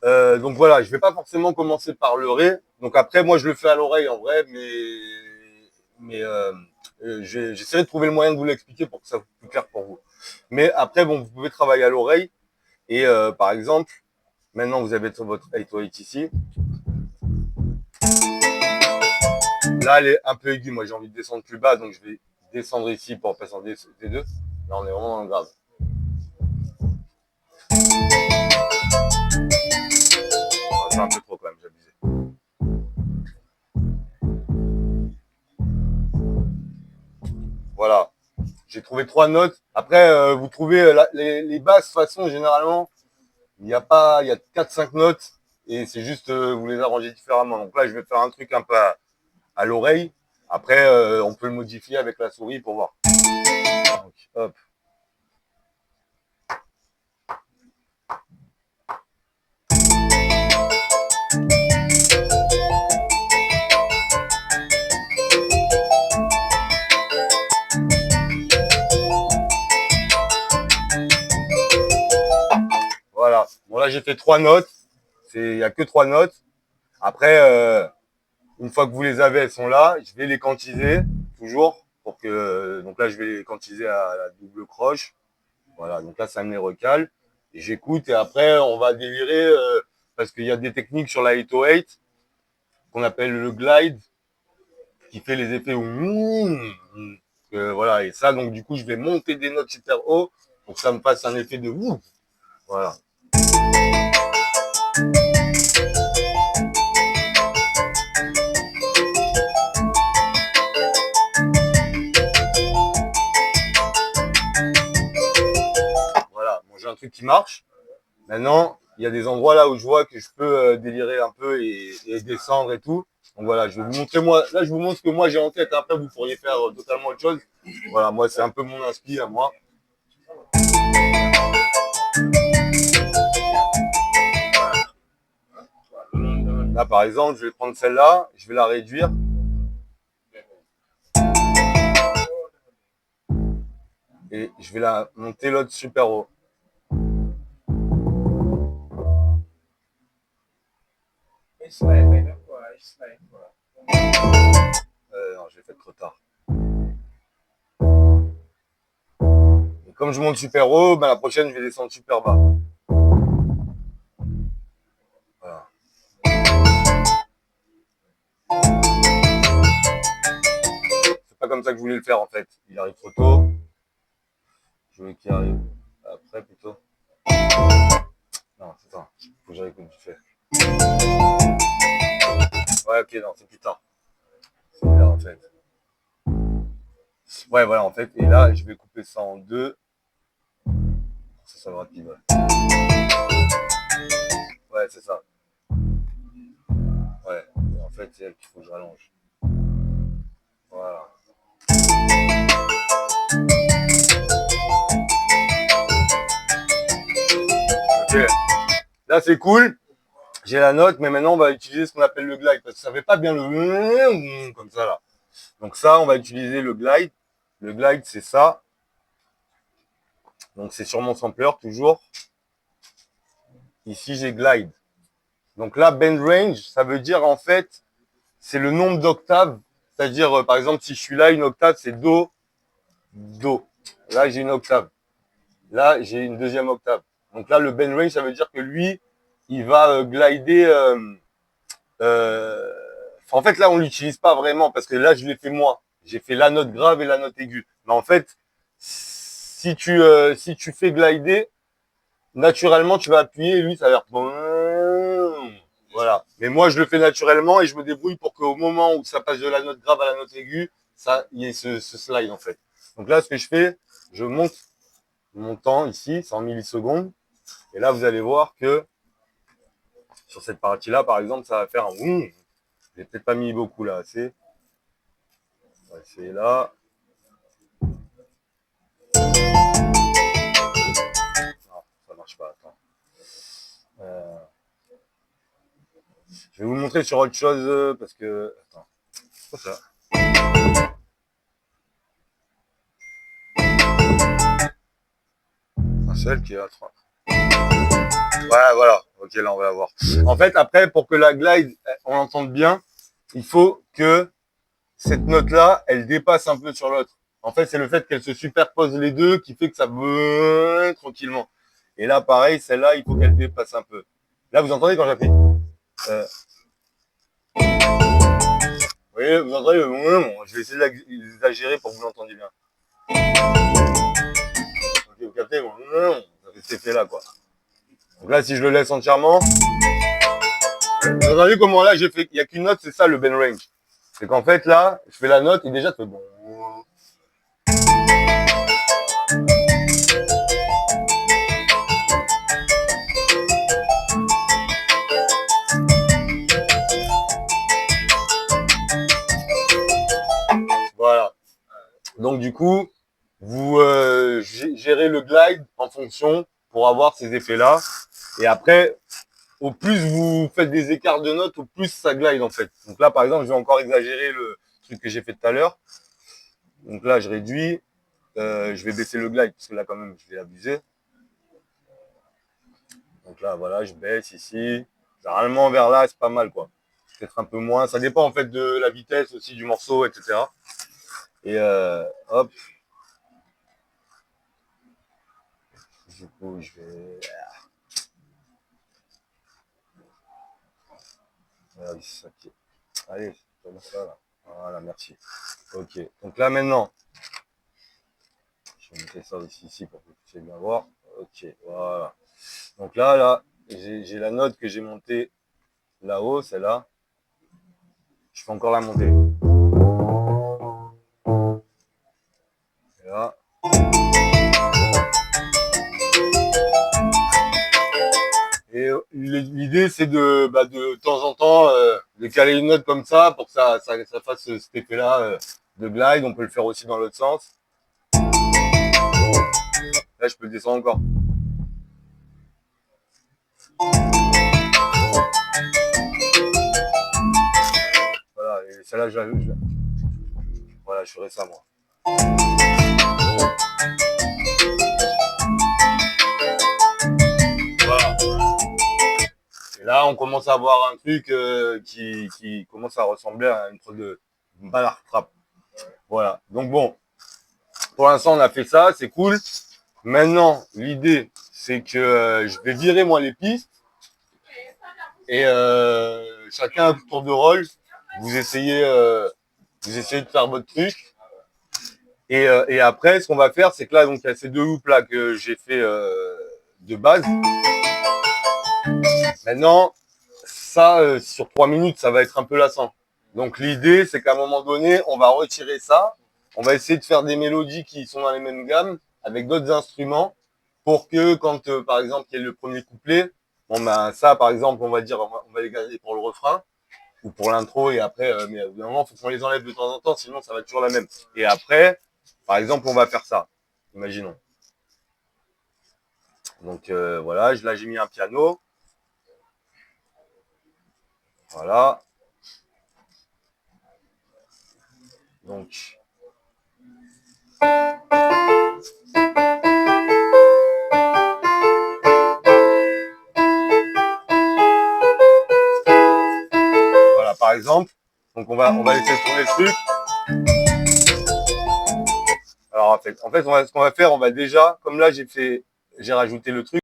Donc voilà, je vais pas forcément commencer par le ré. Donc après, moi, je le fais à l'oreille en vrai, mais j'essaierai de trouver le moyen de vous l'expliquer pour que ça soit plus clair pour vous. Mais après, bon, vous pouvez travailler à l'oreille et par exemple, maintenant vous avez votre 808 ici. Là, elle est un peu aiguë. Moi, j'ai envie de descendre plus bas, donc je vais descendre ici pour passer en D2. Là, on est vraiment dans le grave. C'est un peu trop quand même, j'ai abusé. Voilà. J'ai trouvé 3 notes. Après, vous trouvez les basses façon généralement, il y a 4-5 notes et c'est juste vous les arrangez différemment. Donc là, je vais faire un truc un peu à l'oreille. Après, on peut le modifier avec la souris pour voir. Donc, hop. Voilà. Bon là, j'ai fait 3 notes. Il y a que 3 notes. Après, une fois que vous les avez, elles sont là. Je vais les quantiser toujours pour que. Donc là, je vais les quantiser à la double croche. Voilà. Donc là, ça me les recale. Et j'écoute et après, on va délirer parce qu'il y a des techniques sur la 808 qu'on appelle le glide qui fait les effets voilà. Et ça, donc du coup, je vais monter des notes super haut pour que ça me fasse un effet de ouh. Voilà. Voilà. Bon, j'ai un truc qui marche. Maintenant, il y a des endroits là où je vois que je peux délirer un peu et descendre et tout. Donc voilà, je vais vous montrer moi. Là, je vous montre ce que moi j'ai en tête. Après, vous pourriez faire totalement autre chose. Voilà, moi, c'est un peu mon inspi à moi. Là, par exemple, je vais prendre celle-là, je vais la réduire. Et je vais la monter l'autre super haut. Non, je l'ai fait trop tard. Et comme je monte super haut, ben la prochaine, je vais descendre super bas. Voilà. C'est pas comme ça que je voulais le faire en fait. Il arrive trop tôt. Je voulais qu'il arrive après plutôt. Non, c'est ça. Faut que j'arrive comme tu fais. Ouais, ok, non, c'est plus tard. C'est là en fait. Ouais, voilà, en fait. Et là, je vais couper ça en deux. Ça va rapide, ouais. Ouais, c'est ça. Ouais. Et en fait, c'est elle qu'il faut que je rallonge. Voilà. Ok. Là, c'est cool. J'ai la note, mais maintenant, on va utiliser ce qu'on appelle le glide. Parce que ça fait pas bien le comme ça, là. Donc ça, on va utiliser le glide. Le glide, c'est ça. Donc c'est sur mon sampler, toujours. Ici, j'ai glide. Donc là, bend range, ça veut dire, en fait, c'est le nombre d'octaves. C'est-à-dire, par exemple, si je suis là, une octave, c'est Do, Do. Là, j'ai une octave. Là, j'ai une deuxième octave. Donc là, le bend range, ça veut dire que lui, il va glider. En fait, là, on l'utilise pas vraiment parce que là, je l'ai fait moi. J'ai fait la note grave et la note aiguë. Mais en fait, si tu fais glider, naturellement, tu vas appuyer et lui, ça va faire. Voilà. Mais moi, je le fais naturellement et je me débrouille pour qu'au moment où ça passe de la note grave à la note aiguë, ça, il y ait ce slide, en fait. Donc là, ce que je fais, je monte mon temps ici, 100 millisecondes. Et là, vous allez voir que sur cette partie-là, par exemple, ça va faire un J'ai peut-être pas mis beaucoup là, assez. On va essayer là. Non, ça marche pas, attends. Je vais vous montrer sur autre chose parce que. Attends. C'est quoi ça? Un seul qui est à 3. Ouais, voilà. Ok, là, on va la voir. En fait, après, pour que la glide, on l'entende bien, il faut que cette note-là, elle dépasse un peu sur l'autre. En fait, c'est le fait qu'elle se superpose les deux qui fait que ça veut tranquillement. Et là, pareil, celle-là, il faut qu'elle dépasse un peu. Là, vous entendez quand j'appuie vous voyez, vous entendez je vais essayer d'exagérer pour que vous l'entendiez bien. Ok, vous captez ça fait cet effet-là, quoi. Donc là, si je le laisse entièrement, vous entendez comment là, j'ai fait, il n'y a qu'une note, c'est ça le bend range. C'est qu'en fait, là, je fais la note et déjà, ça fait bon. Voilà. Donc, du coup, vous gérez le glide en fonction pour avoir ces effets-là. Et après, au plus vous faites des écarts de notes, au plus ça glide en fait. Donc là, par exemple, je vais encore exagérer le truc que j'ai fait tout à l'heure. Donc là, je réduis. Je vais baisser le glide parce que là, quand même, je vais abuser. Donc là, voilà, je baisse ici. Généralement, vers là, c'est pas mal, quoi. Peut-être un peu moins. Ça dépend, en fait, de la vitesse aussi du morceau, etc. Et hop. Du coup, je vais... Voilà, ça qui est... Allez, comme ça, là. Voilà, merci. Ok. Donc là, maintenant, je vais mettre ça aussi ici pour que vous puissiez bien voir. Ok, voilà. Donc là, j'ai la note que j'ai montée là-haut, celle-là. Je fais encore la monter. Et là. Et l'idée, c'est de temps en temps, de caler une note comme ça pour que ça fasse cet effet-là de glide. On peut le faire aussi dans l'autre sens. Là, je peux le descendre encore. Voilà, et celle-là, voilà, je ferai ça, moi. Voilà. Et là, on commence à avoir un truc qui commence à ressembler à une prod de ballard trap. Voilà. Donc bon, pour l'instant, on a fait ça, c'est cool. Maintenant, l'idée, c'est que je vais virer moi les pistes et chacun un tour de rôle, vous essayez de faire votre truc. Et après, ce qu'on va faire, c'est que là, donc il y a ces deux loops là que j'ai fait de base. Maintenant, ça, sur 3 minutes, ça va être un peu lassant. Donc l'idée, c'est qu'à un moment donné, on va retirer ça. On va essayer de faire des mélodies qui sont dans les mêmes gammes, avec d'autres instruments, pour que quand, par exemple, il y a le premier couplet, bon ben ça, par exemple, on va dire, on va les garder pour le refrain, ou pour l'intro, et après, mais évidemment, il faut qu'on les enlève de temps en temps, sinon ça va être toujours la même. Et après, par exemple, on va faire ça. Imaginons. Donc voilà, là j'ai mis un piano. Voilà. Donc. Voilà, par exemple. Donc on va laisser tourner le truc. Alors en fait, ce qu'on va faire, on va déjà, comme là j'ai rajouté le truc.